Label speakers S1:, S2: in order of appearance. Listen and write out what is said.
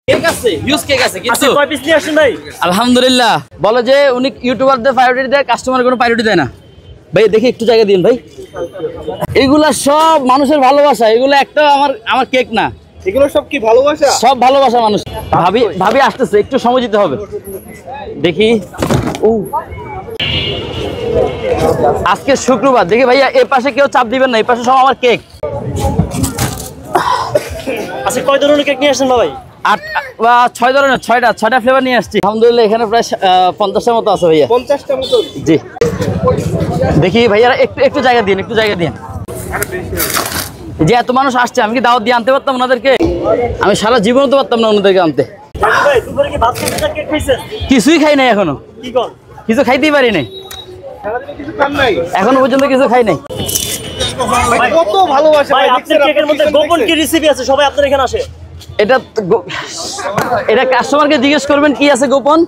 S1: Cake আছে, huge cake আছে কিন্তু
S2: কয় পিস নিয়ে আসেন ভাই?
S1: আলহামদুলিল্লাহ। বলে যে উনি ইউটিউবারদের প্রায়োরিটি দেয়, কাস্টমার কোনো প্রায়োরিটি দেয় না। ভাই দেখি একটু জায়গা দিন ভাই। এগুলা সব মানুষের ভালোবাসা, এগুলো একটা আমার কেক না,
S3: এগুলো সব কি ভালোবাসা?
S1: সব ভালোবাসা মানুষ। ভাবি আসতেছে, একটু সময় দিতে হবে। দেখি ও আজকে শুক্রবার, দেখি ভাইয়া এ পাশে কেউ চাপ দিবেন না, এই পাশে সব আমার কেক।
S2: আচ্ছা কয় ধরনের কেক নিয়ে আসেন ভাই?
S1: 8 বা 6 ধরনের, 6টা ফ্লেভার নিয়ে আসছি। আলহামদুলিল্লাহ এখানে প্রায় 50টার মতো আছে ভাইয়া।
S3: 50টা মতো?
S1: জি। দেখি ভাইয়া একটু জায়গা দিন, একটু জায়গা দিন। যে এত মানুষ আসছে, আমি কি দাওয়াত দিয়ে আনতে পারতাম ওনাদেরকে? আমি সারা জীবন তো পারতাম না ওনাদেরকে আনতে।
S2: ভাই দুপুরে কি ভাত খেয়েছেন, কেক খাইছেন?
S1: কিছুই খাই নাই এখনো,
S2: কি কর?
S1: কিছু খাইতেই পারি নাই
S3: সারাদিনে কিছু খান নাই?
S1: এখনো পর্যন্ত, কিছু খাই নাই।
S3: ভাই কত ভালোবাসা
S2: ভাই
S3: ভাই,
S2: আপনার
S3: দেখছেন
S2: কেকের মধ্যে
S3: আপনার
S2: গোপন
S3: পিছনে
S2: কি রেসিপি আছে? সবাই আপনার এখানে আসে।
S1: এটা কাস্টমারকে জিজ্ঞেস করবেন কি আছে গোপন।